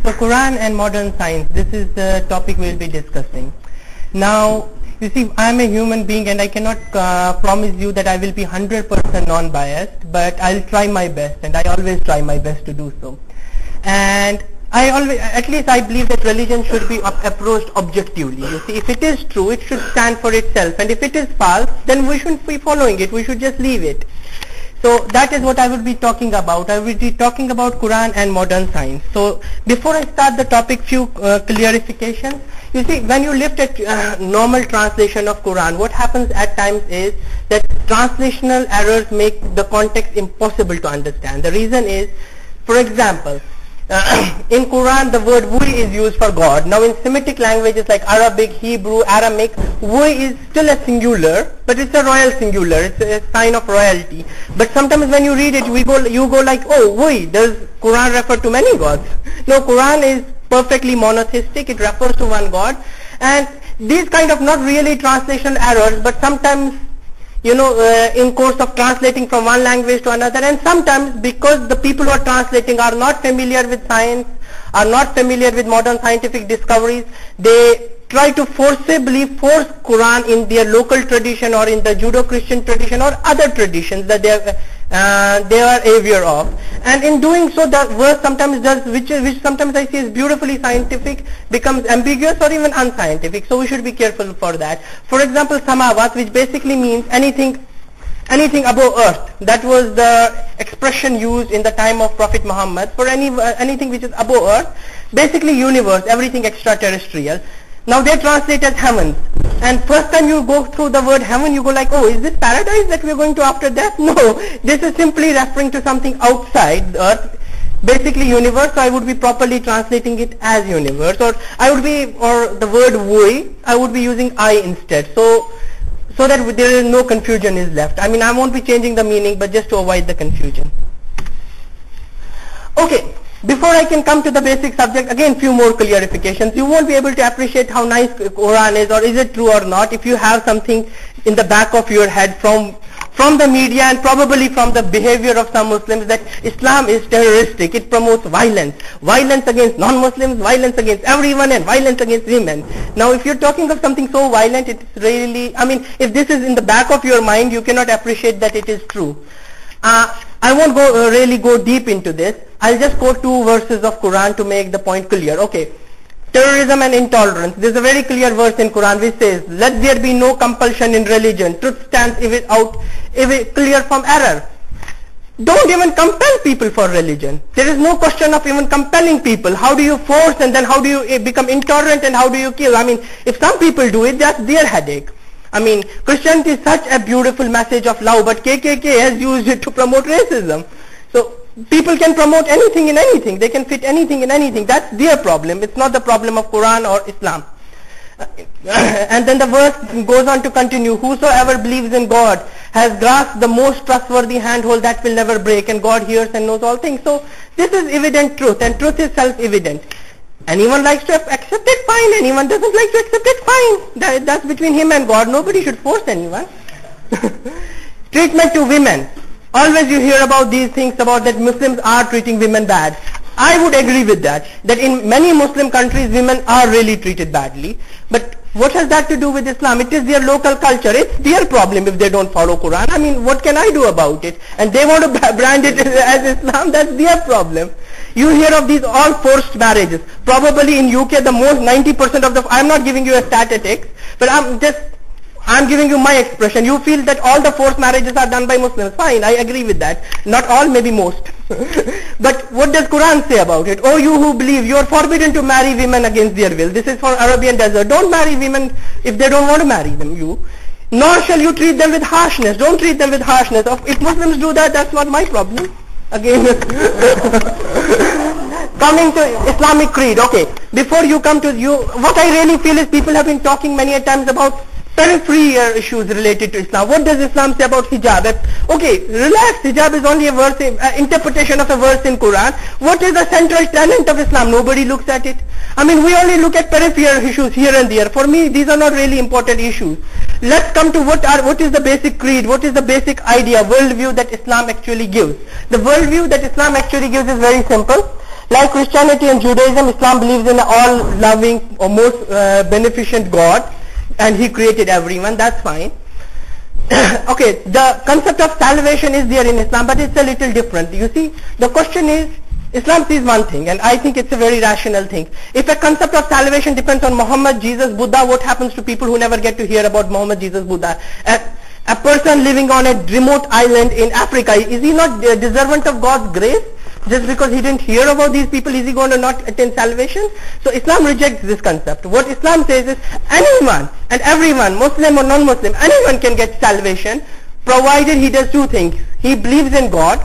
So Quran and modern science, this is the topic we will be discussing. Now, you see, I am a human being and I cannot promise you that I will be 100% non-biased, but I'll try my best, and I always try my best to do so. And I always, at least I believe that religion should be approached objectively. You see, if it is true, it should stand for itself, and if it is false, then we shouldn't be following it, we should just leave it. So that is what I will be talking about. I will be talking about Quran and modern science. So before I start the topic, few clarifications. You see, when you lift at normal translation of Quran, what happens at times is that translational errors make the context impossible to understand. The reason is, for example, in Quran the word "we" is used for God. Now in Semitic languages like Arabic, Hebrew, Aramaic, "we" is still a singular, but it's a royal singular. It's a sign of royalty. But sometimes when you read it, you go like, "Oh, "we." Does Quran refer to many gods? No, Quran is perfectly monotheistic. It refers to one God. And these kind of not really translation errors, but sometimes, you know, in course of translating from one language to another, and sometimes because the people who are translating are not familiar with science, are not familiar with modern scientific discoveries, they try to forcibly force Quran in their local tradition or in the Judo-Christian tradition or other traditions that they are aware of. And in doing so, the verse sometimes does, which sometimes I see is beautifully scientific, becomes ambiguous or even unscientific. So we should be careful for that. For example, samawat, which basically means anything above earth. That was the expression used in the time of Prophet Muhammad for anything which is above earth, basically universe, everything extraterrestrial. Now they translate as heavens, and first time you go through the word heaven, you go like, "Oh, is this paradise that we are going to after death?" No, this is simply referring to something outside the earth, basically universe. So I would be properly translating it as universe, or the word "we," I would be using "I" instead, so that there is no confusion is left. I mean, I won't be changing the meaning, but just to avoid the confusion. Okay. Before I can come to the basic subject, again few more clarifications. You won't be able to appreciate how nice Quran is, or is it true or not, if you have something in the back of your head from the media and probably from the behavior of some Muslims that Islam is terroristic. It promotes violence against non-Muslims, violence against everyone, and violence against women. Now if you're talking of something so violent, it's really, I mean, if this is in the back of your mind, you cannot appreciate that it is true. I won't really go deep into this. I'll just quote two verses of Quran to make the point clear. Okay, terrorism and intolerance. There's a very clear verse in Quran which says, "Let there be no compulsion in religion. Truth stands clear from error." Don't even compel people for religion. There is no question of even compelling people. How do you force, and then how do you become intolerant, and how do you kill? I mean, if some people do it, that's their headache. I mean, Christianity is such a beautiful message of love, but KKK has used it to promote racism. So people can promote anything in anything. They can fit anything in anything. That's their problem. It's not the problem of Quran or Islam. And then the verse goes on to continue, "Whosoever believes in God has grasped the most trustworthy handhold that will never break, and God hears and knows all things." So this is evident truth, and truth is self-evident. Anyone likes to accept it, fine. Anyone doesn't like to accept it, fine. That's between him and God. Nobody should force anyone. Treatment to women. Always you hear about these things about that Muslims are treating women bad. I would agree with that in many Muslim countries women are really treated badly. But what has that to do with Islam? It is their local culture. It's their problem if they don't follow Quran. I mean, what can I do about it? And they want to brand it as Islam. That's their problem. You hear of these all forced marriages. Probably in UK the most 90% of the, I'm not giving you a statistics, but I'm giving you my expression. You feel that all the forced marriages are done by Muslims. Fine, I agree with that. Not all, maybe most. But what does Quran say about it? "Oh, you who believe, you are forbidden to marry women against their will." This is for Arabian desert. Don't marry women if they don't want to marry them. Nor shall you treat them with harshness. Don't treat them with harshness. If Muslims do that, that's not my problem. Again, coming to Islamic creed. Okay, before you come to what I really feel is people have been talking many a times about periphery issues related to Islam. What does Islam say about hijab? Okay, relax. Hijab is only a verse, interpretation of a verse in Quran. What is the central tenet of Islam? Nobody looks at it. I mean, we only look at peripheral issues here and there. For me, these are not really important issues. Let's come to what is the basic creed, what is the basic idea, worldview that Islam actually gives. The worldview that Islam actually gives is very simple. Like Christianity and Judaism, Islam believes in an all-loving or most beneficent God, and He created everyone. That's fine. Okay, the concept of salvation is there in Islam, but it's a little different. You see, the question is, Islam sees one thing, and I think it's a very rational thing. If a concept of salvation depends on Muhammad, Jesus, Buddha, what happens to people who never get to hear about Muhammad, Jesus, Buddha? A person living on a remote island in Africa, is he not deserving of God's grace? Just because he didn't hear about these people, is he going to not attain salvation? So Islam rejects this concept. What Islam says is anyone and everyone, Muslim or non-Muslim, anyone can get salvation, provided he does two things. He believes in God,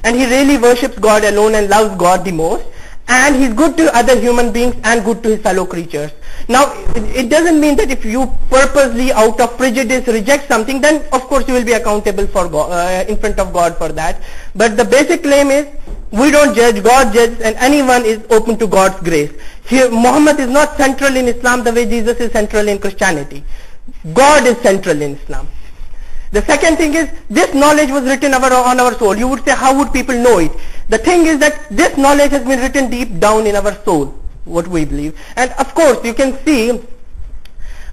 and he really worships God alone and loves God the most, and he's good to other human beings and good to his fellow creatures. Now, it doesn't mean that if you purposely, out of prejudice, reject something, then of course you will be accountable for God, in front of God for that. But the basic claim is, we don't judge, God judges, and anyone is open to God's grace. Here, Muhammad is not central in Islam the way Jesus is central in Christianity. God is central in Islam. The second thing is, this knowledge was written on our soul. You would say, how would people know it? The thing is that this knowledge has been written deep down in our soul, what we believe. And of course, you can see,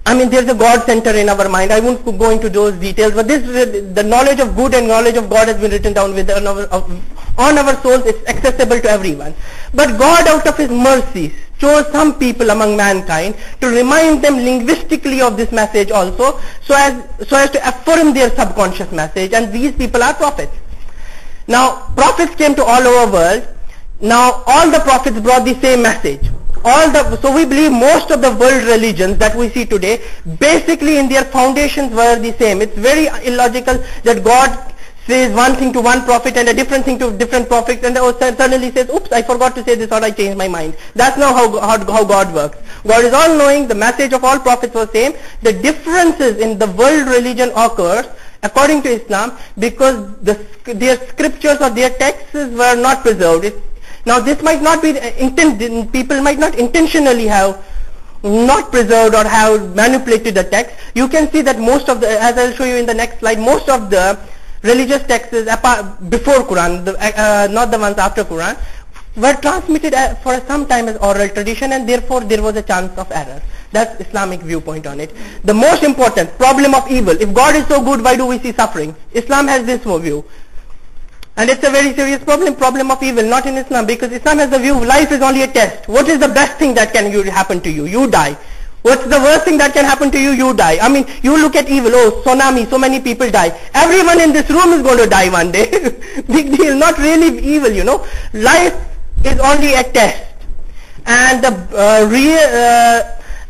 there's a God center in our mind. I won't go into those details, but the knowledge of good and knowledge of God has been written down on our souls. It's accessible to everyone. But God, out of His mercies, chose some people among mankind to remind them linguistically of this message also, so as to affirm their subconscious message, and these people are prophets. Now, prophets came to all over world. Now, all the prophets brought the same message. So we believe most of the world religions that we see today, basically in their foundations were the same. It's very illogical that God says one thing to one prophet and a different thing to different prophets, and suddenly says, oops, I forgot to say this, or I changed my mind. That's not how God works. God is all-knowing. The message of all prophets was same. The differences in the world religion occurs according to Islam because their scriptures or their texts were not preserved. Now this might not be intended, people might not intentionally have not preserved or have manipulated the text. You can see that most of the, as I'll show you in the next slide, most of the religious texts before Quran, not the ones after Quran, were transmitted for some time as oral tradition, and therefore there was a chance of error. That's Islamic viewpoint on it. The most important problem of evil. If God is so good, why do we see suffering? Islam has this view. And it's a very serious problem of evil, not in Islam, because Islam has the view life is only a test. What is the best thing that can happen to you? You die. What's the worst thing that can happen to you? You die. You look at evil, oh, tsunami, so many people die. Everyone in this room is going to die one day. Big deal, not really evil, Life is only a test. And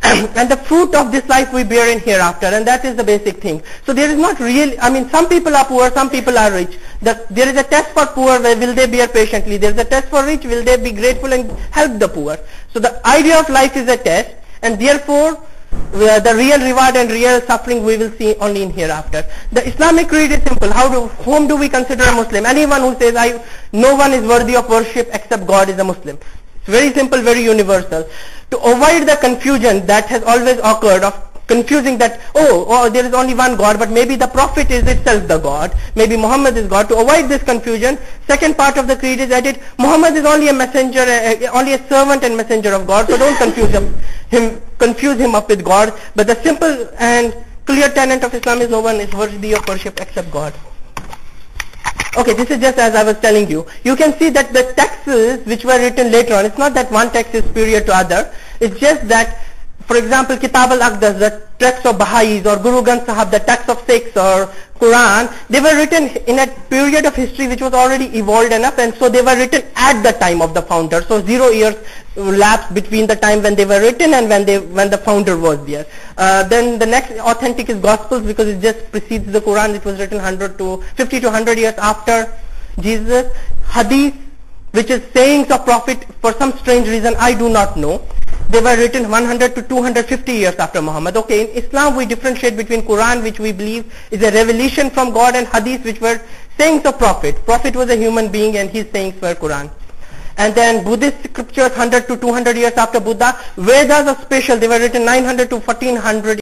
and the fruit of this life we bear in hereafter, and that is the basic thing. So there is not really, some people are poor, some people are rich. There is a test for poor, where will they bear patiently? There is a test for rich, will they be grateful and help the poor? So the idea of life is a test, and therefore the real reward and real suffering we will see only in hereafter. The Islamic creed is simple. Whom do we consider a Muslim? Anyone who says, no one is worthy of worship except God is a Muslim. It's very simple, very universal. To avoid the confusion that has always occurred of confusing that, oh, there is only one God, but maybe the Prophet is itself the God, maybe Muhammad is God. To avoid this confusion, second part of the creed is added, Muhammad is only a messenger, only a servant and messenger of God, so don't confuse him up with God. But the simple and clear tenet of Islam is no one is worthy of worship except God. Okay, this is just as I was telling you. You can see that the texts which were written later on, it's not that one text is superior to other. It's just that, for example, Kitab al-Aqdas, the text of Baha'is, or Guru Granth Sahib, the text of Sikhs, or Quran, they were written in a period of history which was already evolved enough, and so they were written at the time of the founder. So 0 years lapsed between the time when they were written and when the founder was there. Then the next authentic is Gospels, because it just precedes the Quran. It was written 50 to 100 years after Jesus. Hadith, which is sayings of Prophet, for some strange reason I do not know, they were written 100 to 250 years after Muhammad. Okay, in Islam we differentiate between Quran, which we believe is a revelation from God, and Hadith, which were sayings of Prophet. Prophet was a human being and his sayings were Quran. And then Buddhist scriptures 100 to 200 years after Buddha. Vedas are special. They were written 900 to 1400